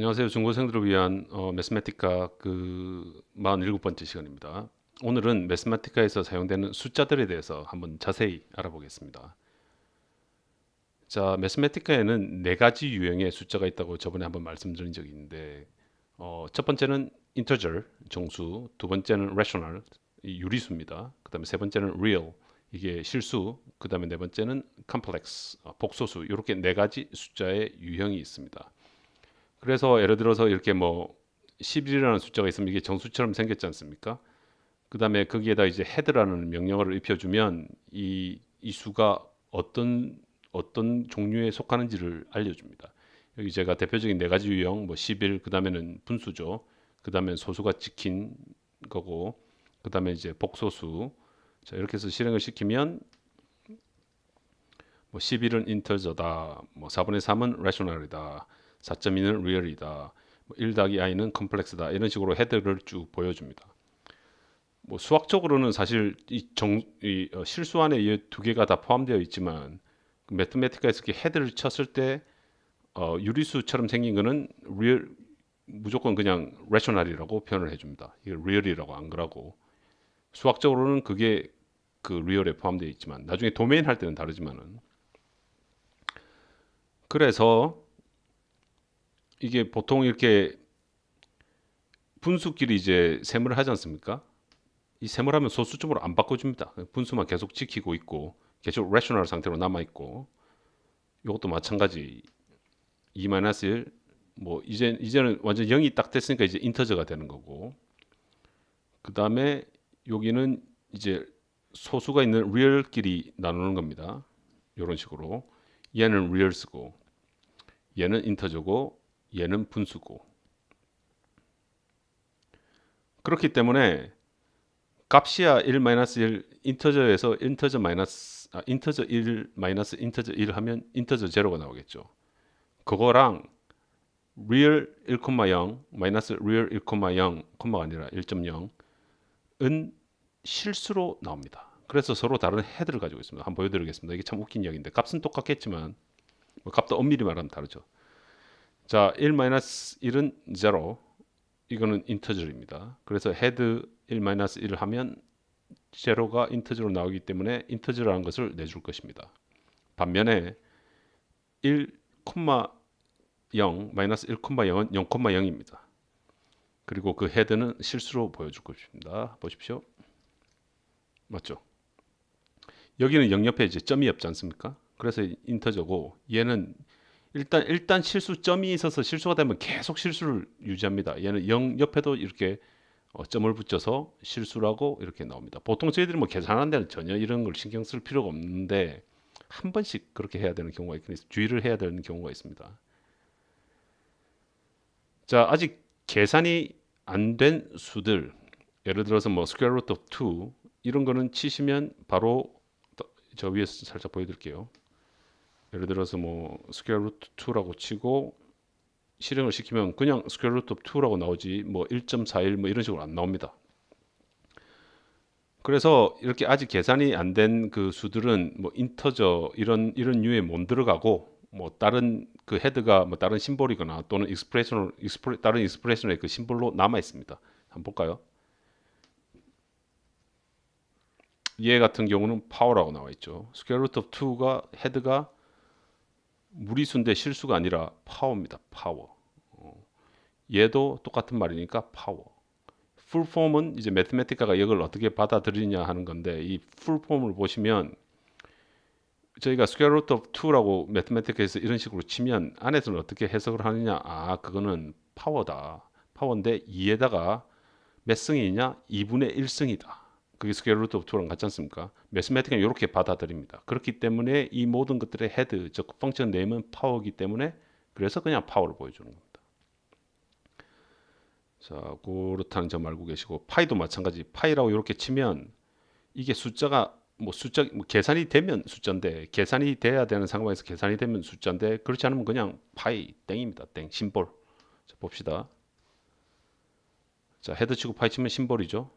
안녕하세요. 중고생들을 위한 매스매티카 47번째 시간입니다. 오늘은 매스매티카에서 사용되는 숫자들에 대해서 한번 자세히 알아보겠습니다. 자, 매스매티카에는 네 가지 유형의 숫자가 있다고 저번에 한번 말씀드린 적이 있는데 첫 번째는 integer, 정수, 두 번째는 rational, 이 유리수입니다. 그 다음에 세 번째는 real, 이게 실수, 그 다음에 네 번째는 complex, 복소수, 이렇게 네 가지 숫자의 유형이 있습니다. 그래서 예를 들어서 이렇게 뭐 11이라는 숫자가 있으면 이게 정수처럼 생겼지 않습니까? 그 다음에 거기에다 이제 head라는 명령어를 입혀주면 이 수가 어떤 종류에 속하는지를 알려줍니다. 여기 제가 대표적인 네 가지 유형, 뭐 11, 그 다음에는 분수죠. 그 다음에 소수가 찍힌 거고, 그 다음에 이제 복소수. 자, 이렇게 해서 실행을 시키면 뭐 11은 인터저다, 뭐 4분의 3은 rational이다, 4.2는 real이다, 1 더하기 i는 complex다, 이런 식으로 헤드를 쭉 보여줍니다. 뭐 수학적으로는 사실 실수 안에 이 두 개가 다 포함되어 있지만 매트매티카에서 이렇게 헤드를 쳤을 때 유리수처럼 생긴 거는 무조건 그냥 rational이라고 표현을 해줍니다. 이게 real이라고 안 그러고, 수학적으로는 그게 그 real에 포함되어 있지만 나중에 도메인 할 때는 다르지만은, 그래서 이게 보통 이렇게 분수끼리 이제 셈을 하지 않습니까? 이 셈을 하면 소수점으로 안 바꿔줍니다. 분수만 계속 지키고 있고 계속 레셔널 상태로 남아 있고, 이것도 마찬가지 2-1, 뭐 이제는 완전 0이 딱 됐으니까 이제 인터저가 되는 거고, 그 다음에 여기는 이제 소수가 있는 리얼끼리 나누는 겁니다. 이런 식으로 얘는 리얼스고 얘는 인터저고 얘는 분수고, 그렇기 때문에 값이야 1-1, 인터저에서 인터저 1 마이너스 인터저 1 하면 인터저 제로가 나오겠죠. 그거랑 real 1,0 마이너스 real 1,0 콤마가 아니라 1.0은 실수로 나옵니다. 그래서 서로 다른 헤드를 가지고 있습니다. 한번 보여드리겠습니다. 이게 참 웃긴 이야기인데 값은 똑같겠지만 뭐 값도 엄밀히 말하면 다르죠. 자, 1-1은 0, 이거는 인터저입니다. 그래서 헤드 1-1을 하면 제로가 인터저로 나오기 때문에 인터저라는 것을 내줄 것입니다. 반면에 1,0 마이너스 1,0은 0,0입니다. 그리고 그 헤드는 실수로 보여줄 것입니다. 보십시오. 맞죠? 여기는 0 옆에 이제 점이 없지 않습니까? 그래서 인터저고, 얘는 일단 실수점이 있어서 실수가 되면 계속 실수를 유지합니다. 얘는 0 옆에도 이렇게 점을 붙여서 실수라고 이렇게 나옵니다. 보통 저희들이 뭐 계산하는 데는 전혀 이런 걸 신경 쓸 필요가 없는데 한 번씩 그렇게 해야 되는 경우가 있긴 해서 주의를 해야 되는 경우가 있습니다. 자, 아직 계산이 안 된 수들, 예를 들어서 뭐 square root of 2 이런 거는 치시면 바로 저 위에서 살짝 보여드릴게요. 예를 들어서 뭐 square root 2라고 치고 실행을 시키면 그냥 square root of 2라고 나오지 뭐 1.41 뭐 이런 식으로 안 나옵니다. 그래서 이렇게 아직 계산이 안 된 그 수들은 뭐 인터저 이런 류에 못 들어가고, 뭐 다른 그 헤드가 뭐 다른 심볼이거나 또는 다른 익스프레션의 그 심볼로 남아 있습니다. 한번 볼까요? 얘 같은 경우는 파워라고 나와 있죠. 스퀘어 루트 오브 2가 헤드가 무리수인데 실수가 아니라 파워입니다. 파워. 얘도 똑같은 말이니까 파워. 풀폼은 이제 매트매티카가 이걸 어떻게 받아들이냐 하는 건데, 이 풀폼을 보시면 저희가 스퀘어 루트 오브 2라고 매트매티카에서 이런 식으로 치면 안에서는 어떻게 해석을 하느냐, 그거는 파워다. 파워인데 2에다가 몇 승이냐? 2분의 1승이다. 그게 스퀘어 루트 오브 2랑 같지 않습니까? 매스매틱은 이렇게 받아들입니다. 그렇기 때문에 이 모든 것들의 헤드, 즉 펑션 네임은 파워이기 때문에, 그래서 그냥 파워를 보여주는 겁니다. 자, 그렇다는 점 알고 계시고, 파이도 마찬가지. 파이라고 이렇게 치면 이게 숫자가 뭐 계산이 되면 숫자인데, 계산이 돼야 되는 상황에서 계산이 되면 숫자인데, 그렇지 않으면 그냥 파이 땡입니다. 땡 심볼. 자, 봅시다. 자, 헤드 치고 파이 치면 심볼이죠.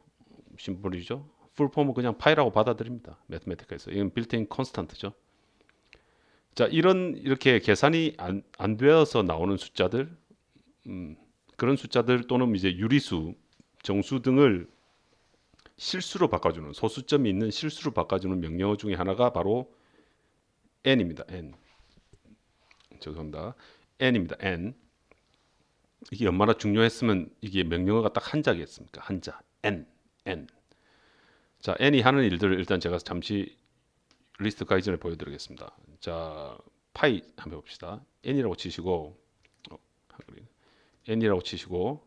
풀폼은 그냥 파이라고 받아들입니다. 매트매티카에서 이건 빌트인 컨스탄트죠. 자, 이렇게 계산이 안 되어서 나오는 숫자들, 그런 숫자들 또는 이제 유리수, 정수 등을 실수로 바꿔주는 소수점이 있는 실수로 바꿔주는 명령어 중에 하나가 바로 n입니다. n. 죄송합니다. n입니다. n. 이게 얼마나 중요했으면 이게 명령어가 딱 한자겠습니까? 한자. n. n. 자, n이 하는 일들을 일단 제가 잠시 리스트 가기 전에 보여드리겠습니다. 자, 파이 한번 봅시다. n이라고 치시고 n이라고 치시고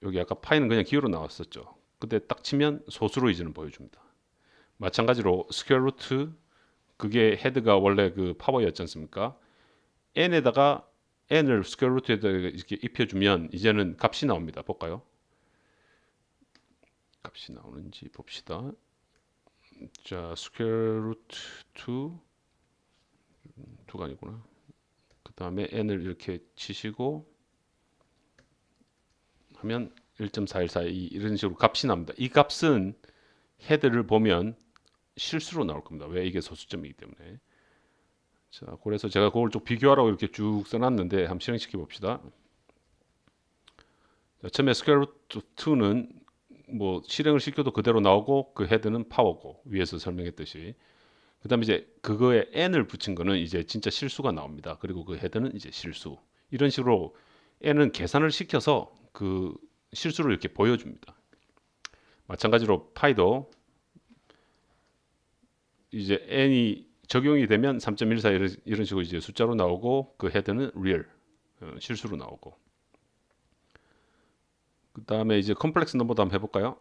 여기 아까 파이는 그냥 기호로 나왔었죠. 근데 딱 치면 소수로 이제는 보여줍니다. 마찬가지로 스퀘어 루트 그게 헤드가 원래 그 파워였지 않습니까? n에다가 n을 스퀘어 루트에다 이렇게 입혀주면 이제는 값이 나옵니다. 볼까요? 값이 나오는지 봅시다. 자, 스퀘어 루트 2가 아니구나. 그 다음에 n을 이렇게 치시고 하면 1.4142 이런 식으로 값이 납니다. 이 값은 헤드를 보면 실수로 나올 겁니다. 왜? 이게 소수점이기 때문에. 자, 그래서 제가 그걸 좀 비교하라고 이렇게 쭉 써놨는데 한번 실행시켜 봅시다. 자, 처음에 스퀘어 루트 2는 뭐 실행을 시켜도 그대로 나오고 그 헤드는 파워고 위에서 설명했듯이 그 다음에 이제 그거에 n을 붙인 거는 이제 진짜 실수가 나옵니다. 그리고 그 헤드는 이제 실수. 이런 식으로 n은 계산을 시켜서 그 실수를 이렇게 보여줍니다. 마찬가지로 파이도 이제 n이 적용이 되면 3.14 이런 식으로 이제 숫자로 나오고 그 헤드는 real 실수로 나오고 그 다음에 이제 컴플렉스 넘버도 한번 해볼까요?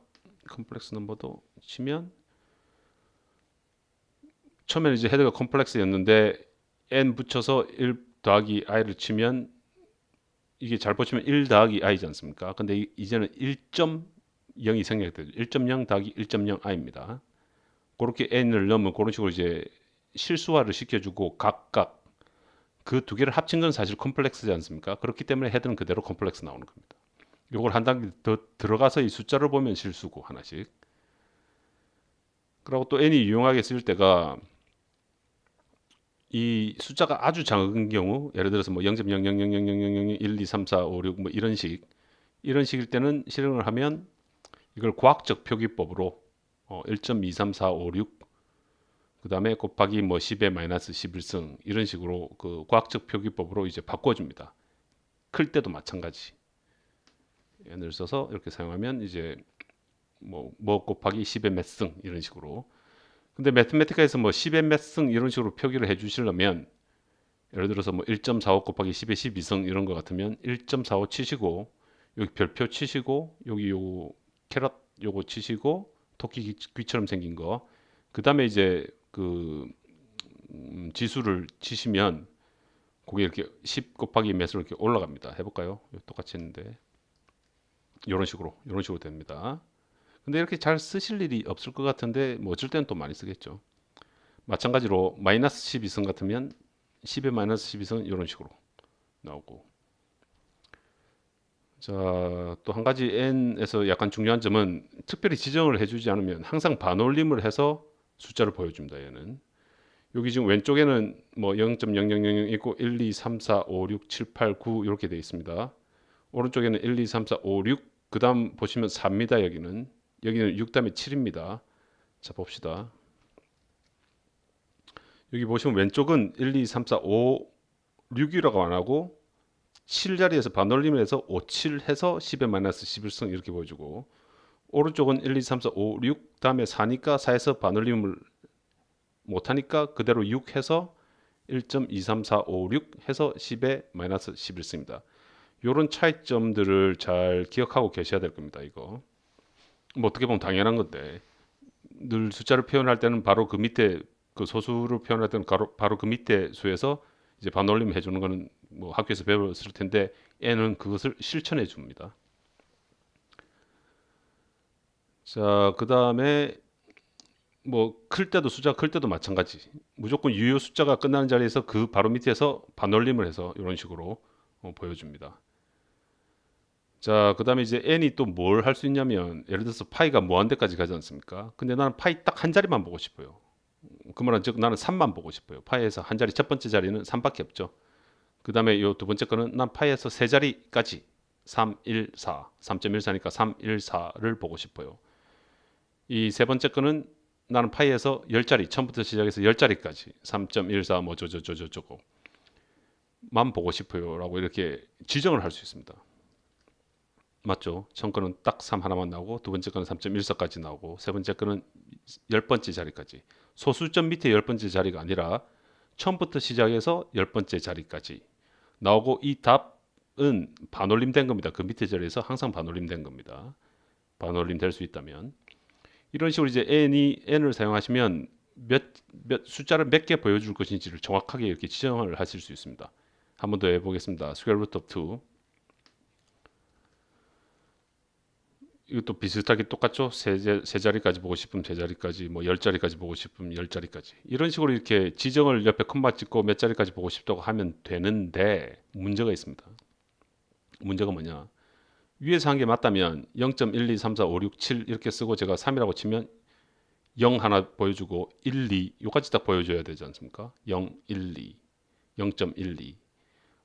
컴플렉스 넘버도 치면 처음에는 이제 헤드가 컴플렉스였는데 n 붙여서 1 더하기 i를 치면 이게 잘 보시면 1 더하기 i지 않습니까? 근데 이제는 1.0이 생략되죠. 1.0 더하기 1.0i입니다. 그렇게 n을 넣으면 그런 식으로 이제 실수화를 시켜주고 각각 그 두 개를 합친 건 사실 컴플렉스지 않습니까? 그렇기 때문에 헤드는 그대로 컴플렉스 나오는 겁니다. 이걸 한 단계 더 들어가서 이 숫자를 보면 실수고 하나씩. 그리고 또 n이 유용하게 쓸 때가 이 숫자가 아주 작은 경우 예를 들어서 뭐 0.0000000 1, 2, 3, 4, 5, 6 뭐 이런 식일 때는 실행을 하면 이걸 과학적 표기법으로 1.23456 그 다음에 곱하기 뭐 10의 마이너스 11승 이런 식으로 그 과학적 표기법으로 이제 바꿔줍니다. 클 때도 마찬가지. n을 써서 이렇게 사용하면 이제 뭐 곱하기 10의 몇 승 이런 식으로. 근데 매트매티카에서 뭐 10의 몇 승 이런 식으로 표기를 해주시려면 예를 들어서 뭐 1.45 곱하기 10의 12승 이런 거 같으면 1.45 치시고 여기 별표 치시고 여기 요 캐럿 요거 치시고 토끼 귀처럼 생긴 거. 그 다음에 이제 그 지수를 치시면 그게 이렇게 10 곱하기 몇으로 이렇게 올라갑니다. 해볼까요? 똑같이 했는데 이런 식으로 됩니다. 근데 이렇게 잘 쓰실 일이 없을 것 같은데 뭐 어쩔 때는 또 많이 쓰겠죠. 마찬가지로 마이너스 12승 같으면 10의 마이너스 12승 이런 식으로 나오고. 자, 또 한 가지 n에서 약간 중요한 점은 특별히 지정을 해주지 않으면 항상 반올림을 해서 숫자를 보여줍니다. 얘는 여기 지금 왼쪽에는 뭐 0.0000 있고 1, 2, 3, 4, 5, 6, 7, 8, 9 이렇게 되어 있습니다. 오른쪽에는 1, 2, 3, 4, 5, 6 그 다음 보시면 4입니다. 여기는 6 다음에 7입니다. 자, 봅시다. 여기 보시면 왼쪽은 1, 2, 3, 4, 5, 6이라고 안 하고 7 자리에서 반올림을 해서 5, 7 해서 10의 마이너스 11승 이렇게 보여주고 오른쪽은 1, 2, 3, 4, 5, 6 다음에 4니까 4에서 반올림을 못하니까 그대로 6 해서 1.23456 해서 10의 마이너스 11승입니다. 이런 차이점들을 잘 기억하고 계셔야 될 겁니다. 이거 뭐 어떻게 보면 당연한 건데 늘 숫자를 표현할 때는 바로 그 밑에 그 소수를 표현할 때는 바로 그 밑에 수에서 이제 반올림 해주는 거는 뭐 학교에서 배웠을 텐데 n은 그것을 실천해 줍니다. 자, 그 다음에 뭐 클 때도 숫자 클 때도 마찬가지. 무조건 유효 숫자가 끝나는 자리에서 그 바로 밑에서 반올림을 해서 이런 식으로 보여줍니다. 자, 그 다음에 이제 n이 또 뭘 할 수 있냐면 예를 들어서 파이가 무한대까지 가지 않습니까? 근데 나는 파이 딱 한 자리만 보고 싶어요. 그 말은 즉 나는 3만 보고 싶어요. 파이에서 한 자리 첫 번째 자리는 3밖에 없죠. 그 다음에 요 두 번째 거는 난 파이에서 세 자리까지 314, 3.14니까 314를 보고 싶어요. 이 세 번째 거는 나는 파이에서 10자리, 처음부터 시작해서 10자리까지 3.14 뭐 저저저저저거 만 보고 싶어요 라고 이렇게 지정을 할 수 있습니다. 맞죠? 첫 거는 딱 3 하나만 나오고 두 번째 거는 3.14까지 나오고 세 번째 거는 10번째 자리까지. 소수점 밑에 10번째 자리가 아니라 처음부터 시작해서 10번째 자리까지 나오고 이 답은 반올림된 겁니다. 그 밑에 자리에서 항상 반올림된 겁니다. 반올림 될 수 있다면 이런 식으로 이제 n을 사용하시면 몇 숫자를 몇 개 보여줄 것인지를 정확하게 이렇게 지정을 하실 수 있습니다. 한 번 더 해보겠습니다. square root of 2 이것도 비슷하게 똑같죠. 세 자리까지 보고 싶으면 세 자리까지, 뭐 10자리까지 보고 싶으면 10자리까지 이런 식으로 이렇게 지정을 옆에 콤마 찍고 몇 자리까지 보고 싶다고 하면 되는데 문제가 있습니다. 문제가 뭐냐, 위에서 한 게 맞다면 0.1, 2, 3, 4, 5, 6, 7 이렇게 쓰고 제가 3이라고 치면 0 하나 보여주고 1, 2 요까지 딱 보여줘야 되지 않습니까? 0, 1, 2, 0.12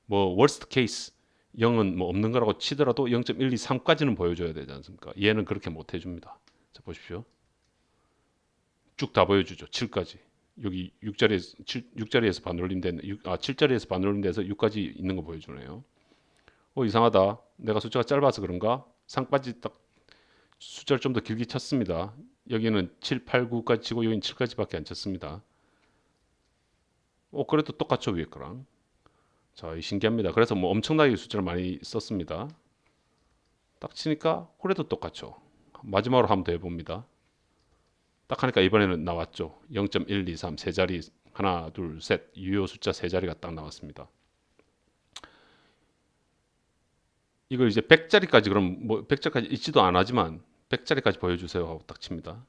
뭐 worst case 0은 뭐 없는 거라고 치더라도 0.123까지는 보여줘야 되지 않습니까? 얘는 그렇게 못 해줍니다. 자 보십시오. 쭉 다 보여주죠. 7까지. 여기 6자리에서 반올림된 7자리에서 반올림돼서 6까지 있는 거 보여주네요. 이상하다. 내가 숫자가 짧아서 그런가? 상까지 딱 숫자를 좀 더 길게 쳤습니다. 여기는 7, 8, 9까지 치고 여기는 7까지밖에 안 쳤습니다. 그래도 똑같죠 위에 거랑. 자, 신기합니다. 그래서 뭐 엄청나게 숫자를 많이 썼습니다. 딱 치니까 그래도 똑같죠. 마지막으로 한번 더 해봅니다. 딱 하니까 이번에는 나왔죠. 0.123 세 자리 하나 둘 셋 유효 숫자 세 자리가 딱 나왔습니다. 이걸 이제 100자리까지 그럼 뭐 100자리까지 있지도 않았지만 100자리까지 보여주세요 하고 딱 칩니다.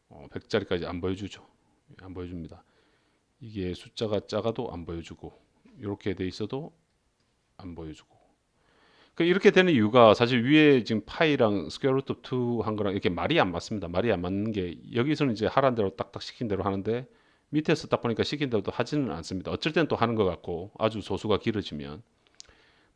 100자리까지 안 보여주죠. 안 보여줍니다. 이게 숫자가 작아도 안 보여주고 이렇게 돼 있어도 안 보여주고. 이렇게 되는 이유가 사실 위에 지금 파이랑 스퀘어 루트 2 한 거랑 이렇게 말이 안 맞습니다. 말이 안 맞는 게 여기서는 이제 하라는 대로 딱딱 시킨 대로 하는데 밑에서 딱 보니까 시킨 대로 하지는 않습니다. 어쩔 때는 또 하는 것 같고 아주 소수가 길어지면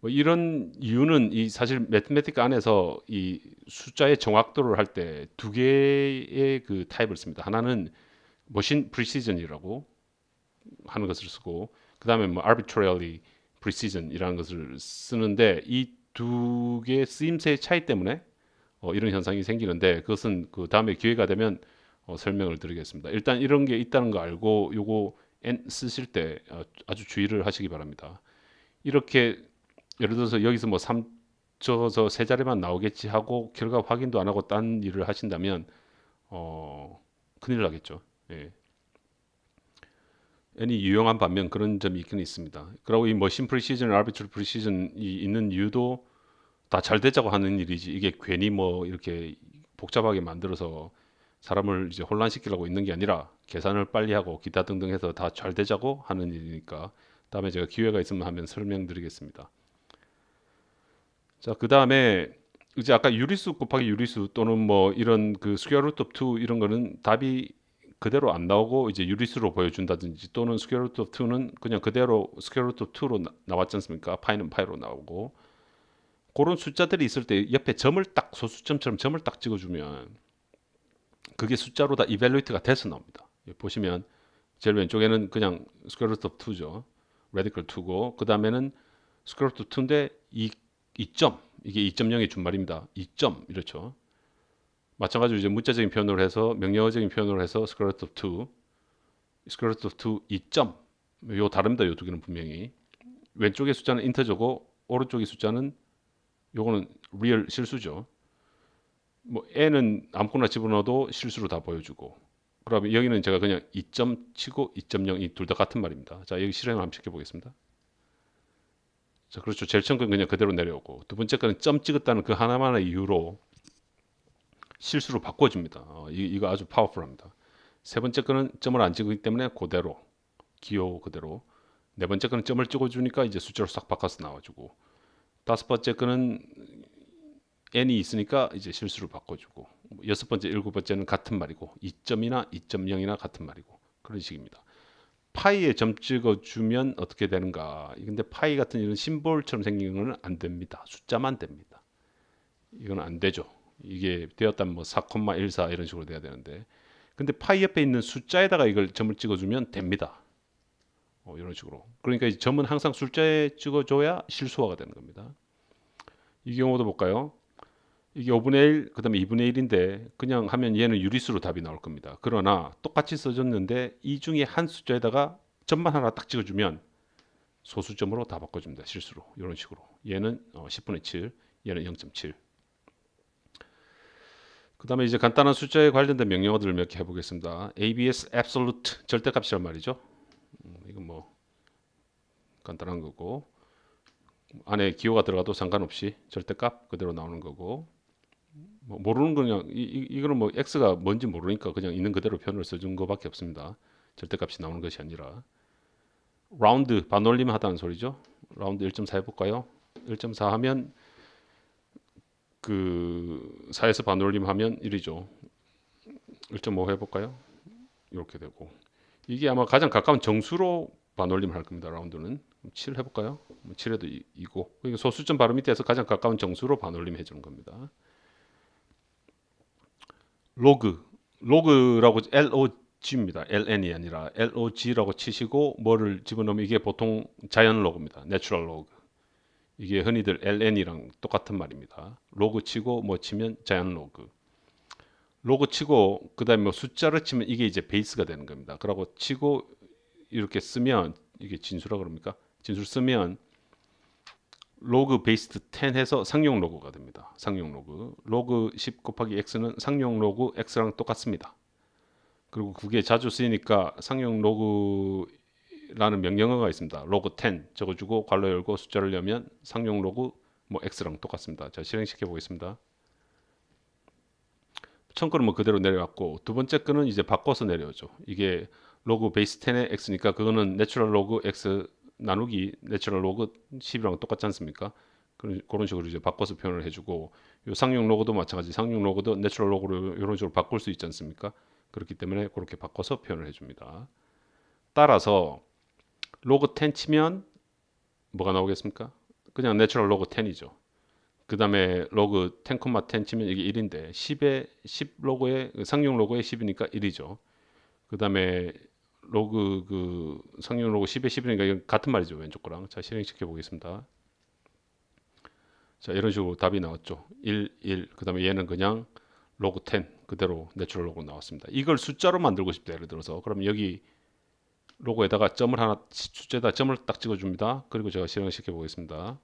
뭐 이런 이유는 이 사실 매트매틱 안에서 이 숫자의 정확도를 할 때 두 개의 그 타입을 씁니다. 하나는 머신 프리시전이라고 하는 것을 쓰고 그 다음에 뭐 arbitrarily precision이라는 것을 쓰는데 이 두 개의 쓰임새의 차이 때문에 이런 현상이 생기는데 그것은 그 다음에 기회가 되면 설명을 드리겠습니다. 일단 이런 게 있다는 거 알고 요거 n 쓰실 때 아주 주의를 하시기 바랍니다. 이렇게 예를 들어서 여기서 뭐 3 적어서 세 자리만 나오겠지 하고 결과 확인도 안 하고 딴 일을 하신다면 큰일 나겠죠. 예. n이 유용한 반면 그런 점이 있긴 있습니다. 그리고 이 머신 프리시전, 아비트리 프리시전이 있는 이유도 다 잘 되자고 하는 일이지 이게 괜히 뭐 이렇게 복잡하게 만들어서 사람을 이제 혼란시키려고 있는 게 아니라 계산을 빨리 하고 기타 등등 해서 다 잘 되자고 하는 일이니까 다음에 제가 기회가 있으면 하면 설명드리겠습니다. 자, 그 다음에 이제 아까 유리수 곱하기 유리수 또는 뭐 이런 그 스퀘어 루트 오브 2 이런 거는 답이 그대로 안 나오고 이제 유리수로 보여준다든지 또는 스퀘어 루트 오브 2는 그냥 그대로 스퀘어 루트 오브 2로 나왔지 않습니까? 파이는 파이로 나오고 그런 숫자들이 있을 때 옆에 점을 딱 소수점처럼 점을 딱 찍어주면 그게 숫자로 다 이벨루이트가 돼서 나옵니다. 보시면 제일 왼쪽에는 그냥 스퀘어 루트 오브 2죠. 레디컬 2고 그 다음에는 스퀘어 루트 2인데 2점 이게 2.0의 준말입니다. 2점 이렇죠. 마찬가지로 이제 문자적인 표현으로 해서 명령어적인 표현으로 해서 square root of 2, square root of 2 2점 요 다릅니다. 요 두 개는 분명히 왼쪽의 숫자는 인터저고 오른쪽의 숫자는 요거는 real 실수죠. 뭐 n은 아무거나 집어넣어도 실수로 다 보여주고 그러면 여기는 제가 그냥 2점 치고 2.0 이 둘 다 같은 말입니다. 자 여기 실행을 한번 시켜보겠습니다. 자 그렇죠. 제일 처음 건 그냥 그대로 내려오고 두 번째 거는 점 찍었다는 그 하나만의 이유로 실수로 바꿔줍니다. 이거 아주 파워풀합니다. 세 번째 거는 점을 안 찍기 때문에 그대로 기호 그대로 네 번째 거는 점을 찍어주니까 이제 숫자로 싹 바꿔서 나와주고 다섯 번째 거는 n이 있으니까 이제 실수를 바꿔주고 여섯 번째 일곱 번째는 같은 말이고 2점이나 2.0이나 같은 말이고 그런 식입니다. 파이에 점 찍어주면 어떻게 되는가? 근데 파이 같은 이런 심볼처럼 생긴 거는 안 됩니다. 숫자만 됩니다. 이건 안 되죠. 이게 되었다면 뭐 4,14 이런 식으로 돼야 되는데, 근데 파이 옆에 있는 숫자에다가 이걸 점을 찍어주면 됩니다. 이런 식으로. 그러니까 이 점은 항상 숫자에 찍어줘야 실수화가 되는 겁니다. 이 경우도 볼까요? 이게 5분의 1, 그 다음에 2분의 1인데 그냥 하면 얘는 유리수로 답이 나올 겁니다. 그러나 똑같이 써줬는데 이 중에 한 숫자에다가 점만 하나 딱 찍어주면 소수점으로 다 바꿔줍니다. 실수로. 이런 식으로. 얘는 10분의 7, 얘는 0.7. 그 다음에 이제 간단한 숫자에 관련된 명령어들을 몇 개 해보겠습니다. ABS absolute 절대값이란 말이죠. 이건 뭐 간단한 거고, 안에 기호가 들어가도 상관없이 절대값 그대로 나오는 거고, 뭐 모르는 그냥 이거는 뭐 x가 뭔지 모르니까 그냥 있는 그대로 표현을 써준 거밖에 없습니다. 절대값이 나오는 것이 아니라. 라운드 반올림 하다는 소리죠. 라운드 1.4 해볼까요? 1.4 하면 그 4에서 반올림 하면 1이죠. 1.5 해볼까요? 이렇게 되고, 이게 아마 가장 가까운 정수로 반올림 할 겁니다. 라운드는 7 해볼까요? 7에도 2고, 그러니까 소수점 바로 밑에서 가장 가까운 정수로 반올림 해주는 겁니다. 로그라고 LOG입니다. LN이 아니라 LOG라고 치시고 뭐를 집어넣으면 이게 보통 자연 로그입니다. 내추럴 로그. 이게 흔히들 LN이랑 똑같은 말입니다. 로그 치고 뭐 치면 자연 로그. 로그 치고 그다음에 뭐 숫자를 치면 이게 이제 베이스가 되는 겁니다. 그러고 치고 이렇게 쓰면 이게 진수라 그럽니까? 진수를 쓰면 로그 베이스 10 해서 상용 로그가 됩니다. 상용 로그. 로그 10 곱하기 x는 상용 로그 x랑 똑같습니다. 그리고 그게 자주 쓰이니까 상용 로그라는 명령어가 있습니다. 로그 10 적어주고 괄호 열고 숫자를 열면 상용 로그 뭐 x랑 똑같습니다. 자, 실행시켜 보겠습니다. 첫 거는 뭐 그대로 내려왔고, 두 번째 거는 이제 바꿔서 내려오죠. 이게 로그 베이스 10의 x니까 그거는 내추럴 로그 x 나누기 내추럴 로그 10이랑 똑같지 않습니까? 그런 식으로 이제 바꿔서 표현을 해주고, 요 상용 로그도 마찬가지. 상용 로그도 내추럴 로그로 이런 식으로 바꿀 수 있지 않습니까? 그렇기 때문에 그렇게 바꿔서 표현을 해줍니다. 따라서 로그 10 치면 뭐가 나오겠습니까? 그냥 내추럴 로그 10이죠. 그 다음에 로그 10,10 치면 이게 1인데 10 로그에 상용 로그에 10이니까 1이죠. 그 다음에 로그 그 상용 로그 10에 10이니까 이건 같은 말이죠. 왼쪽 거랑. 자, 실행시켜 보겠습니다. 자, 이런 식으로 답이 나왔죠. 1, 1. 그 다음에 얘는 그냥 로그 10 그대로 내추럴 로그 나왔습니다. 이걸 숫자로 만들고 싶다. 예를 들어서 그럼 여기 로고에다가 점을 하나 숫자에다 점을 딱 찍어줍니다. 그리고 제가 실행시켜 보겠습니다.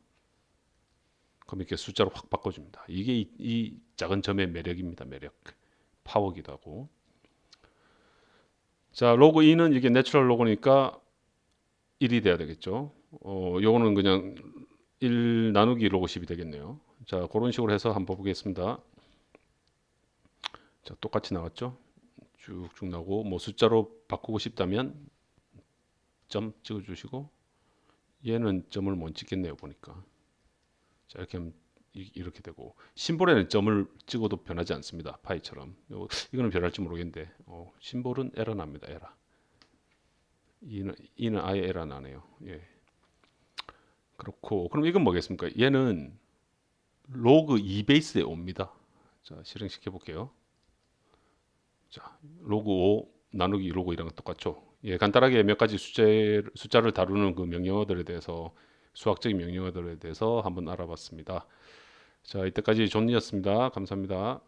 그럼 이렇게 숫자로 확 바꿔줍니다. 이게 이 작은 점의 매력입니다. 매력. 파워기도 하고. 자, 로그 2는 이게 내추럴 로그니까 1이 돼야 되겠죠. 요거는 그냥 1 나누기 로그 10이 되겠네요. 자, 그런 식으로 해서 한번 보겠습니다. 자, 똑같이 나왔죠. 쭉쭉 나오고, 뭐 숫자로 바꾸고 싶다면 점 찍어주시고, 얘는 점을 못 찍겠네요. 보니까. 자, 이렇게 하면 이렇게 되고, 심볼에는 점을 찍어도 변하지 않습니다. 파이처럼. 이거는 변할지 모르겠는데, 심볼은 에러 납니다. 에러. 이는 아예 에러 나네요. 예. 그렇고, 그럼 이건 뭐겠습니까? 얘는 로그 2 베이스에 옵니다. 자, 실행시켜 볼게요. 자, 로그 5 나누기 로그 2랑 똑같죠. 예, 간단하게 몇 가지 숫자를 다루는 그 명령어들에 대해서, 수학적인 명령어들에 대해서 한번 알아봤습니다. 자, 이때까지 존이었습니다. 감사합니다.